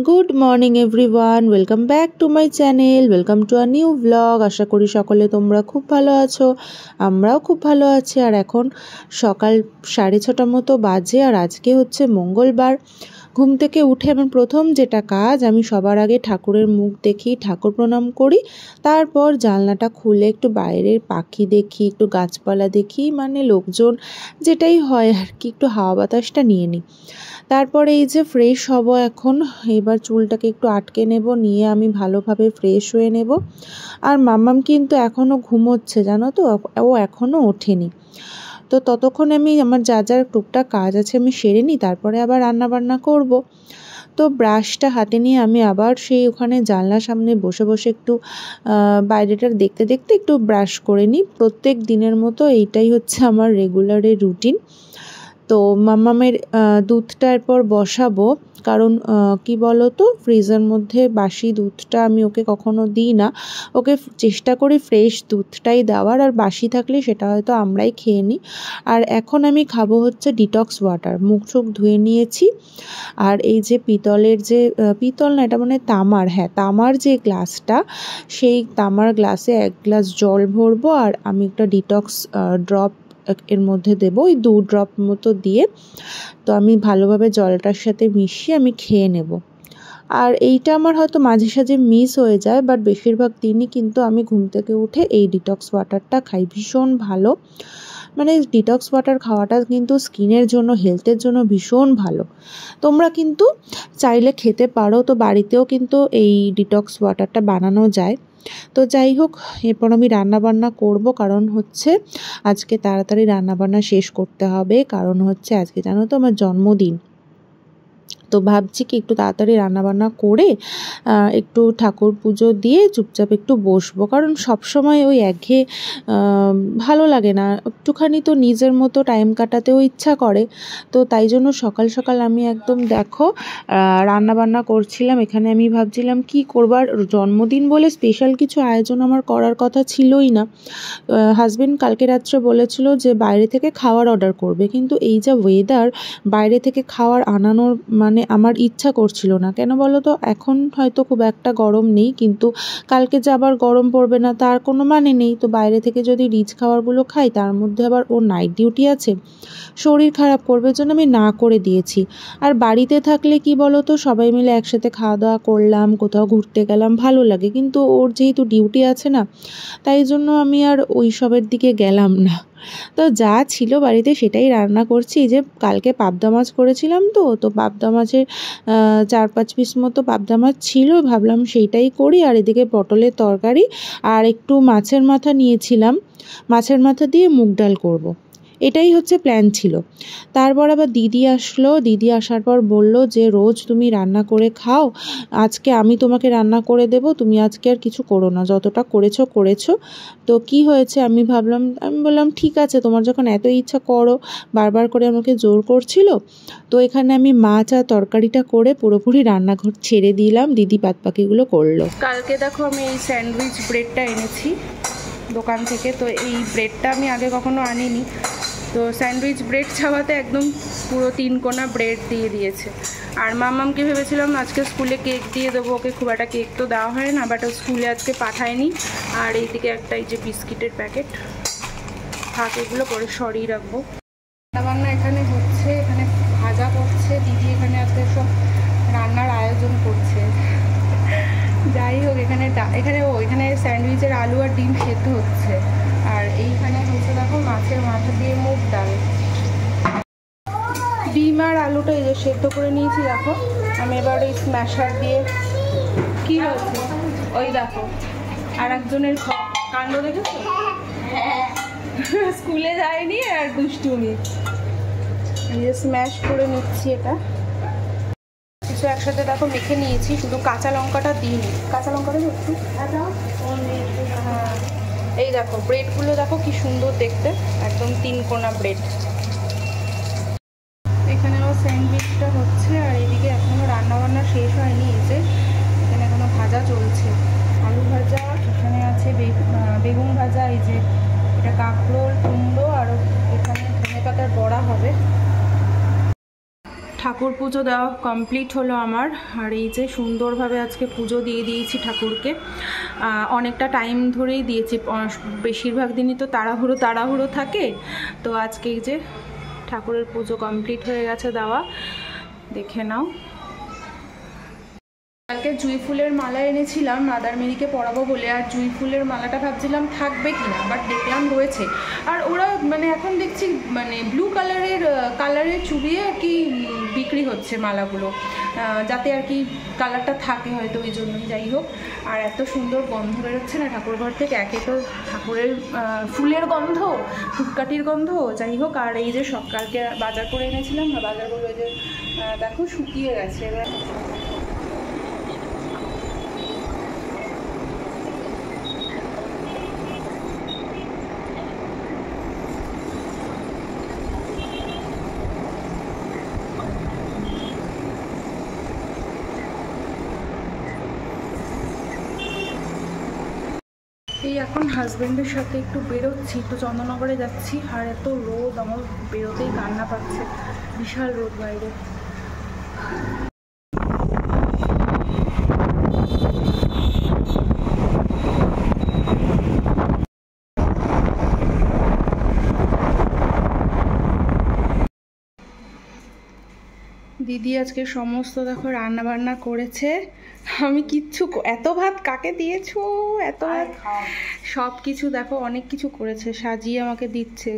Good morning everyone, welcome back to my channel, welcome to a new blog. আশা করি সকলে তোমরা খুব ভালো আছো, আমরাও খুব ভালো আছি। আর এখন সকাল 6:30 মতো বাজে, আর আজকে হচ্ছে মঙ্গলবার। ঘুম থেকে উঠে আমার প্রথম যেটা কাজ, আমি সবার আগে ঠাকুরের মুখ দেখি, ঠাকুর প্রণাম করি, তারপর জানলাটা খুলে একটু বাইরের পাখি দেখি, একটু গাছপালা দেখি, মানে লোকজন যেটাই হয় আর কি, একটু হাওয়া বাতাসটা নিয়ে নিই। তারপরে এই যে ফ্রেশ হব এখন, এবার চুলটাকে একটু আটকে নেব, নিয়ে আমি ভালোভাবে ফ্রেশ হয়ে নেব। আর মাম্মাম কিন্তু এখনও ঘুমোচ্ছে, জানো তো, ও এখনও ওঠেনি। তো ততক্ষণ আমি আমার যা যা টুকটাক কাজ আছে আমি সেরে নিই, তারপরে আবার রান্না বান্না করব। তো ব্রাশটা হাতে নিয়ে আমি আবার সেই ওখানে জানলার সামনে বসে বসে একটু বাইরেটা দেখতে দেখতে একটু ব্রাশ করে নিই। প্রত্যেক দিনের মতো এইটাই হচ্ছে আমার রেগুলারের রুটিন। তো মাম্মামের দুধটা এরপর বসাবো, কারণ কি বলো তো, ফ্রিজের মধ্যে বাসি দুধটা আমি ওকে কখনো দিই না। ওকে চেষ্টা করি ফ্রেশ দুধটাই দেওয়ার, আর বাসি থাকলে সেটা হয়তো আমরাই খেয়ে নিই। আর এখন আমি খাবো হচ্ছে ডিটক্স ওয়াটার। মুখ চোখ ধুয়ে নিয়েছি, আর এই যে পিতলের যে পিতল না, এটা মানে তামার, হ্যাঁ তামার যে গ্লাসটা, সেই তামার গ্লাসে 1 গ্লাস জল ভরবো, আর আমি একটা ডিটক্স ড্রপ এর মধ্যে দেবো, ওই 2 ড্রপ মতো দিয়ে। তো আমি ভালোভাবে জলটার সাথে মিশিয়ে আমি খেয়ে নেব। আর এইটা আমার হয়তো মাঝে সাঝে মিস হয়ে যায়, বাট বেশিরভাগ দিনই কিন্তু আমি ঘুম থেকে উঠে এই ডিটক্স ওয়াটারটা খাই। ভীষণ ভালো, মানে ডিটক্স ওয়াটার খাওয়াটা কিন্তু স্কিনের জন্য, হেলথের জন্য ভীষণ ভালো। তোমরা কিন্তু চাইলে খেতে পারো, তো বাড়িতেও কিন্তু এই ডিটক্স ওয়াটারটা বানানো যায়। তো যাই হোক, এরপর আমি রান্নাবান্না করব, কারণ হচ্ছে আজকে তাড়াতাড়ি রান্নাবান্না শেষ করতে হবে, কারণ হচ্ছে আজকে জানো তো আমার জন্মদিন। তো ভাবছি কি একটু তাড়াতাড়ি রান্নাবান্না করে একটু ঠাকুর পুজো দিয়ে চুপচাপ একটু বসবো, কারণ সবসময় ওই একঘেয়ে ভালো লাগে না, একটুখানি তো নিজের মতো টাইম কাটাতেও ইচ্ছা করে। তো তাই জন্য সকাল সকাল আমি একদম দেখো রান্নাবান্না করছিলাম। এখানে আমি ভাবছিলাম কি করবার, জন্মদিন বলে স্পেশাল কিছু আয়োজন আমার করার কথা ছিলই না। হাজবেন্ড কালকে রাত্রে বলেছিল যে বাইরে থেকে খাওয়ার অর্ডার করবে, কিন্তু এই যা ওয়েদার, বাইরে থেকে খাওয়ার আনানোর মানে আমার ইচ্ছা করছিল না। কেন বলো তো, এখন হয়তো খুব একটা গরম নেই, কিন্তু কালকে যে আবার গরম পড়বে না তার কোনো মানে নেই। তো বাইরে থেকে যদি রিচ খাবারগুলো খাই, তার মধ্যে আবার ওর নাইট ডিউটি আছে, শরীর খারাপ করবে, জন্য আমি না করে দিয়েছি। আর বাড়িতে থাকলে কি বলো তো, সবাই মিলে একসাথে খাওয়া দাওয়া করলাম, কোথাও ঘুরতে গেলাম, ভালো লাগে, কিন্তু ওর যেহেতু ডিউটি আছে না, তাই জন্য আমি আর ওই সবের দিকে গেলাম না। তো যা ছিল বাড়িতে সেটাই রান্না করছি। এই যে কালকে পাবদা মাছ করেছিলাম, তো পাবদা মাছের 4-5 পিস মতো পাবদা মাছ ছিল, ভাবলাম সেইটাই করি। আর এদিকে পটলের তরকারি, আর একটু মাছের মাথা নিয়েছিলাম, মাছের মাথা দিয়ে মুগ ডাল করব। এটাই হচ্ছে প্ল্যান ছিল। তারপর আবার দিদি আসলো, দিদি আসার পর বলল যে রোজ তুমি রান্না করে খাও, আজকে আমি তোমাকে রান্না করে দেব, তুমি আজকে আর কিছু করো না, যতটা করেছো। তো কি হয়েছে, আমি বললাম ঠিক আছে, তোমার যখন এত ইচ্ছা করো, বারবার করে আমাকে জোর করছিল। তো এখানে আমি মাছ আর তরকারিটা করে পুরোপুরি রান্নাঘর ছেড়ে দিলাম, দিদি বাদবাকিগুলো করলো। কালকে দেখো আমি এই স্যান্ডউইচ ব্রেডটা এনেছি দোকান থেকে। তো এই ব্রেডটা আমি আগে কখনো আনিনি, তো স্যান্ডউইচ ব্রেড ছাওয়াতে একদম পুরো 3 কোনা ব্রেড দিয়ে দিয়েছে। আর মাম্মামকে ভেবেছিলাম আজকে স্কুলে কেক দিয়ে দেবো, ওকে খুব একটা কেক তো দেওয়া হয় না, বাট স্কুলে আজকে পাঠায়নি। আর এইদিকে একটা এই যে বিস্কিটের প্যাকেট থাক, এগুলো পরে সরিয়ে রাখবো। রান্নাবান্না এখানে হচ্ছে, এখানে ভাজা করছে দিদি, এখানে আজকে সব রান্নার আয়োজন করছে। যাই হোক, এখানে স্যান্ডউইচের আলু আর ডিম সেদ্ধ হচ্ছে, আর এইখানে হচ্ছে দেখো মাছের মাথা দিয়ে মুগ ডাল। ডিম আর আলুটা এই যে সেদ্ধ করে নিয়েছি দেখো। আমি এবার ওই স্ম্যাশার দিয়ে, কি হচ্ছে ওই দেখো আর একজনের কাণ্ড দেখেছো, স্কুলে যায়নি আর দুষ্টুমি, এই যে স্ম্যাশ করে নিচ্ছি। এটা কিছু একসাথে দেখো মেখে নিয়েছি, শুধু কাঁচা লঙ্কাটা দিইনি, কাঁচা লঙ্কাটা একটু। হ্যাঁ, এই দেখো ব্রেডগুলো দেখো কি সুন্দর দেখতে, একদম 3 কোনা ব্রেড। এখানে আমার স্যান্ডউইচটা হচ্ছে, আর এদিকে এখনও রান্নাবান্না শেষ হয়নি। এই যে এখানে এখনো ভাজা চলছে, আলু ভাজা, এখানে আছে বেগুন ভাজা, এই যে এটা কাঁকরোল কুমড়ো, আর এখানে ধনেপাতার বড়া হবে। ঠাকুর পুজো দেওয়া কমপ্লিট হলো আমার। আর এই যে সুন্দরভাবে আজকে পুজো দিয়ে দিয়েছি ঠাকুরকে। অনেকটা টাইম ধরেই দিয়েছি, বেশিরভাগ দিনই তো তাড়াহুড়ো থাকে। তো আজকে এই যে ঠাকুরের পুজো কমপ্লিট হয়ে গেছে দেওয়া, দেখে নাও। কালকে জুঁই ফুলের মালা এনেছিলাম মাদার মেরিকে পরাবো বলে, আর জুঁই ফুলের মালাটা ভাবছিলাম থাকবে কিনা, বাট দেখলাম রয়েছে। আর ওরা মানে এখন দেখছি মানে ব্লু কালারের চুড়িয়ে আর কি বিক্রি হচ্ছে মালাগুলো, যাতে আর কি কালারটা থাকে হয়তো, ওই জন্যই। যাই হোক, আর এত সুন্দর গন্ধ বেরোচ্ছে না ঠাকুরঘর থেকে। একে তো ঠাকুরের ফুলের গন্ধ, ধূপকাঠির গন্ধ, যাই হোক। আর এই যে সকালকে বাজার করে এনেছিলাম না, বাজারগুলো যে দেখো শুকিয়ে গেছে। এবার এই এখন হাজব্যান্ডের সাথে একটু বেরোচ্ছি, একটু চন্দননগরে যাচ্ছি। আর এত রোদ, আমার বেরোতেই কান্না পাচ্ছে, বিশাল রোদ বাইরে। দিদি আজকে সমস্ত দেখো রান্না বান্না করেছে, আমি কিচ্ছু, এত ভাত কাকে দিয়েছো, এত ভাত, সব কিছু দেখো অনেক কিছু করেছে, সাজিয়ে আমাকে দিচ্ছে।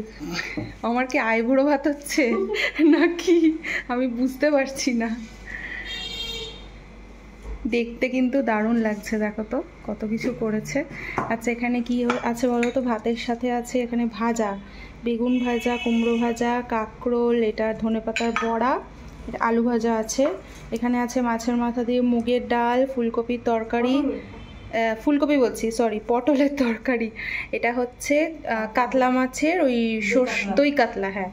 আমার কি আইবুড়ো ভাত হচ্ছে নাকি আমি বুঝতে পারছি না। দেখতে কিন্তু দারুণ লাগছে, দেখো তো কত কিছু করেছে। আচ্ছা এখানে কি আছে বলো তো? ভাতের সাথে আছে এখানে ভাজা, বেগুন ভাজা, কুমড়ো ভাজা, কাঁকরোল, এটা ধনেপাতার বড়া, আলু ভাজা আছে। এখানে আছে মাছের মাথা দিয়ে মুগের ডাল, ফুলকপির তরকারি, ফুলকপি বলছি সরি, পটলের তরকারি। এটা হচ্ছে কাতলা মাছের ওই দই কাতলা, হ্যাঁ।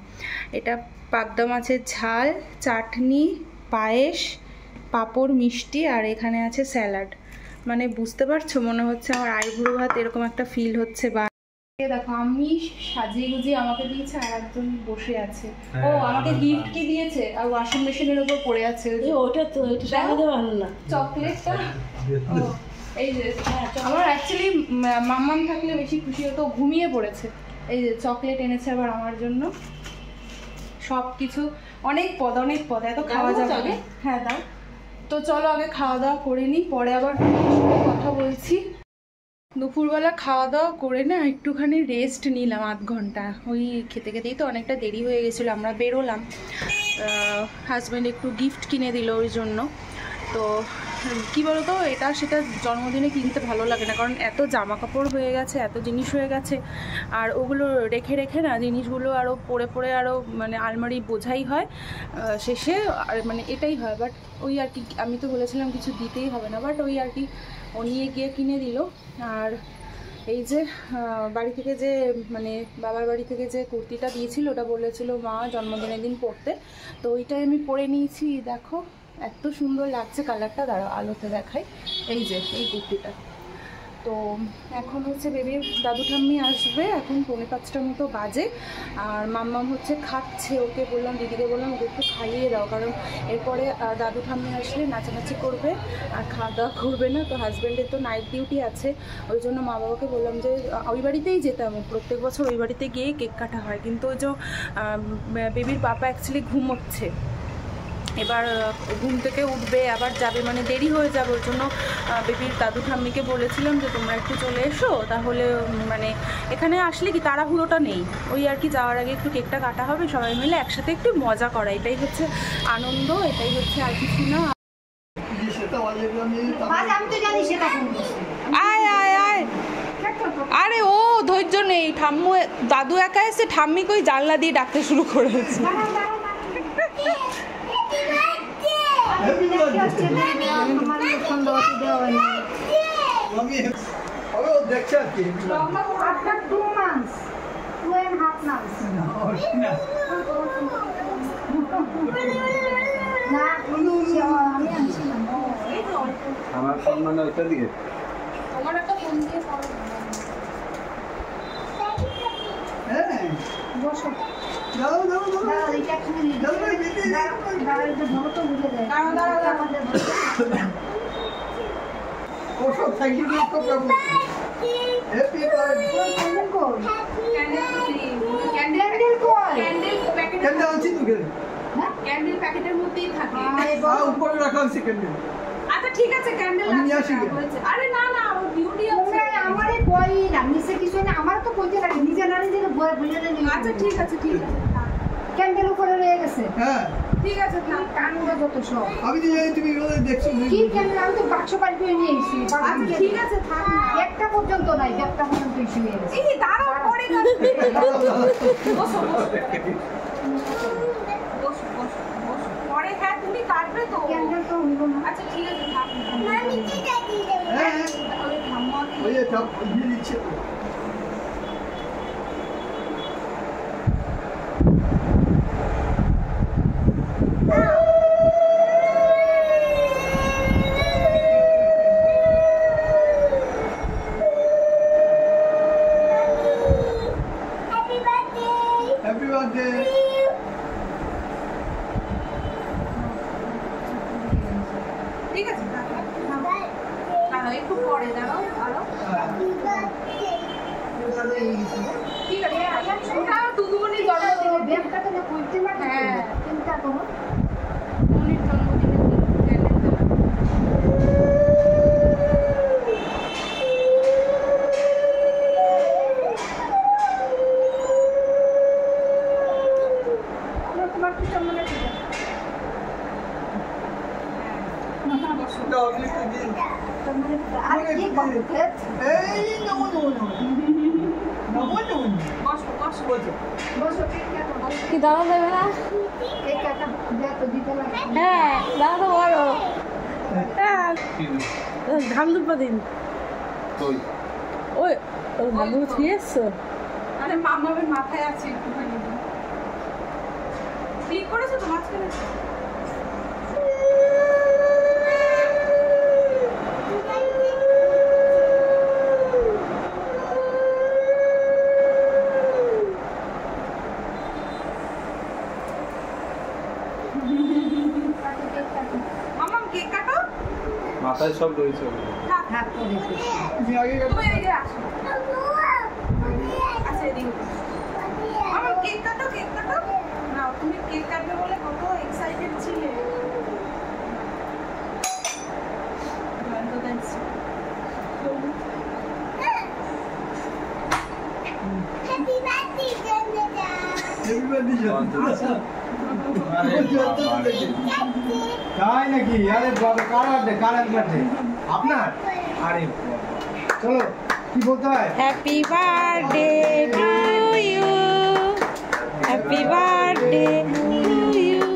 এটা পাবদা মাছের ঝাল, চাটনি, পায়েস, পাঁপড়, মিষ্টি, আর এখানে আছে স্যালাড। মানে বুঝতে পারছো, মনে হচ্ছে আমার আইবুড়ো ভাত এরকম একটা ফিল হচ্ছে। বা দেখো আমি সাজিয়ে গুজিয়ে আমাকে দিয়েছে, আর একজন বসে আছে, ও আমাকে গিফট কি দিয়েছে, আর ওয়াশিং মেশিনের উপর পড়ে আছে। ওটা তো ভালো না, চকলেটটা। এই যে আমার অ্যাকচুয়ালি মাম্মাম থাকলে বেশি খুশি হতো, ঘুমিয়ে পড়েছে। এই যে চকলেট এনেছে আবার আমার জন্য, সব কিছু অনেক পদ, এত খাওয়া যাবে। হ্যাঁ দাও। তো চলো আগে খাওয়া দাওয়া করে নিই, পরে আবার কথা বলছি। দুপুরবেলা খাওয়া দাওয়া করে না একটুখানি রেস্ট নিলাম, আধ ঘন্টা। ওই খেতে খেতেই তো অনেকটা দেরি হয়ে গেছিলো, আমরা বেরোলাম। হাজব্যান্ড একটু গিফট কিনে দিল ওই জন্য। তো কী বলতো, এটা সেটা জন্মদিনে কিনতে ভালো লাগে না, কারণ এত জামা কাপড় হয়ে গেছে, এত জিনিস হয়ে গেছে, আর ওগুলো রেখে রেখে না জিনিসগুলো আরও পরে আরও মানে আলমারি বোঝাই হয় শেষে, আর মানে এটাই হয়। বাট ওই আর কি, আমি তো বলেছিলাম কিছু দিতেই হবে না, বাট ওই আর কি ও নিয়ে গিয়ে কিনে দিল। আর এই যে বাড়ি থেকে যে মানে বাবার বাড়ি থেকে যে কুর্তিটা দিয়েছিল, ওটা বলেছিল মা জন্মদিনের দিন পরতে, তো ওইটাই আমি পরে নিয়েছি। দেখো এত সুন্দর লাগছে কালারটা, দাঁড়াও আলোতে দেখাই। এই যে এই কুর্তিটা। তো এখন হচ্ছে বেবির দাদু ঠাম্মি আসবে, এখন 4:45 মতো বাজে। আর মাম্মাম হচ্ছে খাচ্ছে, ওকে বললাম, দিদিকে বললাম ওকে একটু খাইয়ে দাও, কারণ এরপরে দাদু ঠাম্মি আসলে নাচানাচি করবে আর খাওয়া দাওয়া করবে না। তো হাজব্যান্ডের তো নাইট ডিউটি আছে, ওই জন্য মা বাবাকে বললাম যে ওই বাড়িতেই যেতাম, প্রত্যেক বছর ওই বাড়িতে গিয়ে কেক কাটা হয়। কিন্তু ওই যে বেবির পাপা অ্যাকচুয়ালি ঘুমোচ্ছে, এবার ঘুম থেকে উঠবে আবার যাবে, মানে দেরি হয়ে যাবে। ওই জন্য বেবির দাদু ঠাম্মিকে বলেছিলাম যে তোমরা একটু চলে এসো, তাহলে মানে এখানে আসলে কি তাড়াহুড়োটা নেই, ওই আর কি যাওয়ার আগে একটু কেকটা কাটা হবে, সবাই মিলে একসাথে একটু মজা করা, এটাই হচ্ছে আনন্দ, এটাই হচ্ছে আর কিছু না। আয় আয় আয়, আরে ও ধৈর্য নেই, ঠাম্মু দাদু একা এসে ঠাম্মি কই জানলা দিয়ে ডাকতে শুরু করেছে। আমার ফোন মানে ওইটা দিকে তোমার একটা ফোন দিয়ে বসো। ক্যান্ডেল প্যাকেটের মধ্যেই থাকে। উপরে রাখা আছে ক্যান্ডেল। আচ্ছা ঠিক আছে, ক্যান্ডেল আছে। আরে না না, ও ডিউটি আছে। আমারে কই না, নিচে কিছু না, আমার তো কইতে লাগে নিজে না নিজে বই বুঝে নেই। আচ্ছা ঠিক আছে, ঠিক আছে। ক্যান্ডেল উপরে রয়ে গেছে। হ্যাঁ ঠিক আছে, না কান্ড যত সব। আমি তো জানি তুমি এগুলো দেখছো। কি ক্যান্ডেল? আমি তো বাক্স পার করে নিয়ে এসেছি। আচ্ছা ঠিক আছে, থাক না। একটা পর্যন্ত নাই, একটা পর্যন্ত ইস্যু হয়ে গেছে। এই দাঁড়াও, পরে কাটবে। বসো বসো বসো। পরে হ্যাঁ তুমি কাটবে তো। ক্যান্ডেল তো হইল না। আচ্ছা ঠিক আছে, থাক। আমি কি কাটি দেব? হ্যাঁ ওই ঠাম্মা ওই যে সব দিয়ে দিচ্ছে তো। Happy birthday. ঠিক আছে, দাঁড়াও একটু পরে, দাঁড়াও আরো। ঠিক আছে, ওটা দুদুমনির জন্মদিনের ব্যাগটা তো কইতে লাগে। হ্যাঁ। চিন্তা করো। দুদুমনির জন্মদিনের ক্যান্ডেলটা। তোমার কি সম্মানে ছিল? বসো। না আপনি তো দিন। সম্মানে আর কি বলতে? এই নমো নমো নমো। নমো নমো। বসো বসো। বসো। বসো ঠিক আছে। কি দাদা দেবে না? এই কাটা যা তো দিতে লাগে। হ্যাঁ দাদা তো বড় ধান দুপা দিন কই? ওই ওই ধান দুপা ছুঁয়ে এসছো? আরে মামাবের মাথায় আছে একটুখানি। ক্লিক করেছো তো মাঝখানে? মামাম কেক কাটো। মাথায় সব রয়েছে। থাক। হাত করে দিতে। তুমি আগে তুমি এদিকে আসো। আচ্ছা এদিকে বসো। মামাম কেক কাটো, কেক কাটো। নাও, তুমি কেক কাটবে বলে কত এক্সাইটেড ছিলে। তো থ্যাঙ্কস। তাই নাকি? আরে বাবা, কার বার্থডে? আপনার? আরে চলো, কি বলতে হয়? Happy birthday to you, happy birthday to you,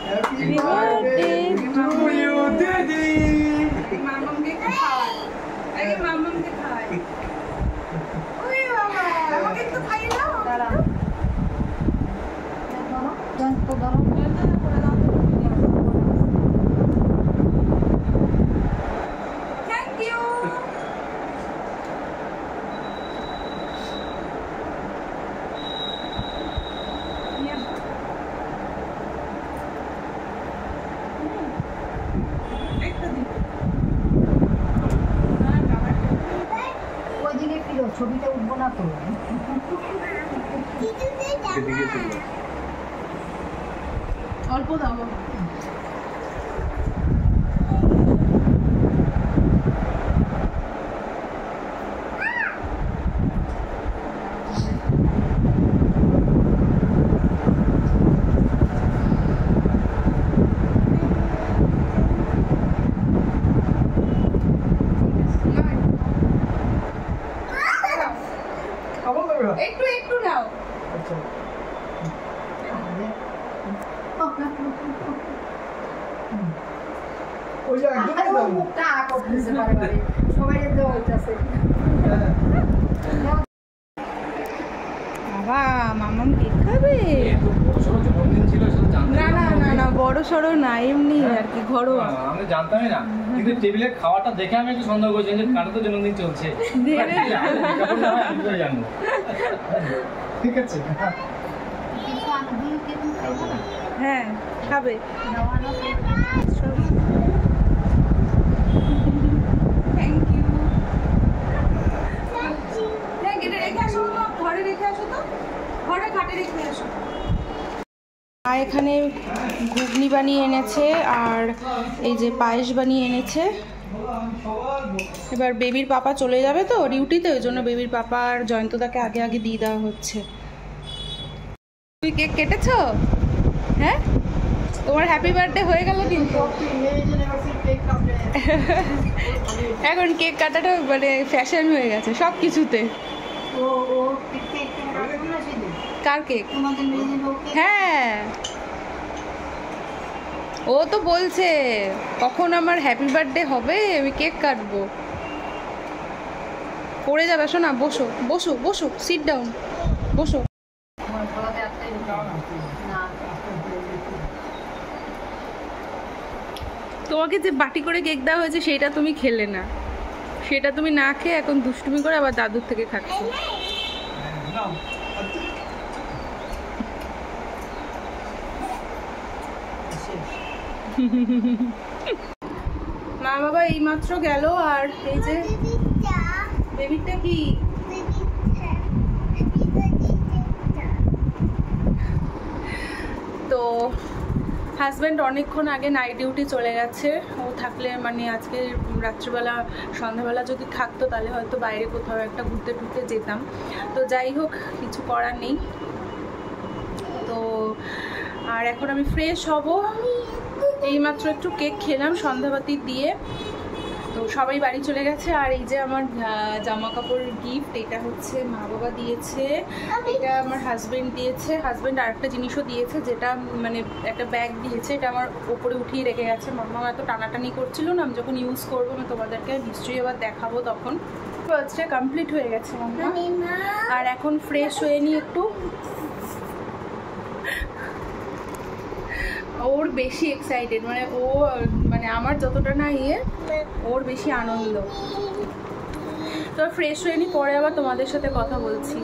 happy birthday to you দিদি। মামামকে একটু খাওয়াই। আগে মামামকে খাওয়াই। ওই বাবা, আমাকে একটু খাইয়ে দাও। দাঁড়া ধরো, যন্ত্র ধরো। Thank you. একটা দিন। ওইদিকে ফিরো, ছবিটা উঠবো না তো। এদিকে চলো। অল্প দাও। খাবো না ওরা? একটু একটু নাও। আচ্ছা। ওই যে একদম আরে ও দাও। মুখটা আ করতেছে বারবার। সবাই দেওয়া হইতাছে। হ্যাঁ। বাবা মামাম কেক খাবে? জন্মদিন ছিল সেটা জানতাম না না না না, বড় সড়ো না, এমনি আর কি ঘরোয়া। আমি জানতামই না, কিন্তু টেবিলে খাওয়াটা দেখে আমি একটু সন্দেহ করছি যে কারো তো জন্মদিন চলছে। ধীরে। আমি কি করে জানবো? ঠিক আছে। হ্যাঁ খাবে। Thank you. গেটে রেখে আসো, ঘরে রেখে আসো, তো ঘরে খাটে রেখে আসো। মা এখানে ঘুগনি বানিয়ে এনেছে আর এই যে পায়েস বানিয়ে এনেছে। এবার বেবির পাপা চলে যাবে তো ডিউটিতে, ওই জন্য বেবির পাপা আর জয়ন্তদাকে আগে আগে দিয়ে দেওয়া হচ্ছে। তুই কেক কেটেছো? হ্যাঁ, তোমার হ্যাপি বার্থডে হয়ে গেল কিন্তু। এখন কেক কাটাটা মানে ফ্যাশন হয়ে গেছে সব কিছুতে। কার কেক? হ্যাঁ, ও তো বলছে কখন আমার হ্যাপি বার্থডে হবে আমি কেক কাটবো। পড়ে যাবে, শোনা, বসো বসো বসো, সিট ডাউন, বসো। তোমাকে যে বাটি করে কেক দেওয়া হয়েছে সেটা তুমি খেলে না, সেটা তুমি না খেয়ে এখন দুষ্টুমি করে আবার দাদুর থেকে খাচ্ছ। মা বাবা এই মাত্র গেল আর এই যে বেবিটা কি তো হাজব্যান্ড অনেকক্ষণ আগে নাইট ডিউটি চলে গেছে। ও থাকলে মানে আজকে রাত্রিবেলা সন্ধ্যাবেলা যদি থাকতো তাহলে হয়তো বাইরে কোথাও একটা ঘুরতে টুরতে যেতাম। তো যাই হোক, কিছু করার নেই। তো আর এখন আমি ফ্রেশ হব। এইমাত্র একটু কেক খেলাম সন্ধ্যাবাতি দিয়ে। তো সবাই বাড়ি চলে গেছে। আর এই যে আমার জামা কাপড়ের গিফট, এটা হচ্ছে মা বাবা দিয়েছে, এটা আমার হাজব্যান্ড দিয়েছে। হাজব্যান্ড আরেকটা জিনিসও দিয়েছে, যেটা মানে একটা ব্যাগ দিয়েছে, এটা আমার ওপরে উঠিয়ে রেখে গেছে। মামা এত টানাটানি করছিল না, আমি যখন ইউজ করবো আমি তোমাদেরকে নিশ্চয়ই আবার দেখাবো তখন। আজকে কমপ্লিট হয়ে গেছে মামা। আর এখন ফ্রেশ হয়ে নিই একটু। ওর বেশি এক্সাইটেড, মানে ও মানে আমার যতটা না ওর বেশি আনন্দ। তো ফ্রেশ হয়ে নি, পরে আবার তোমাদের সাথে কথা বলছি।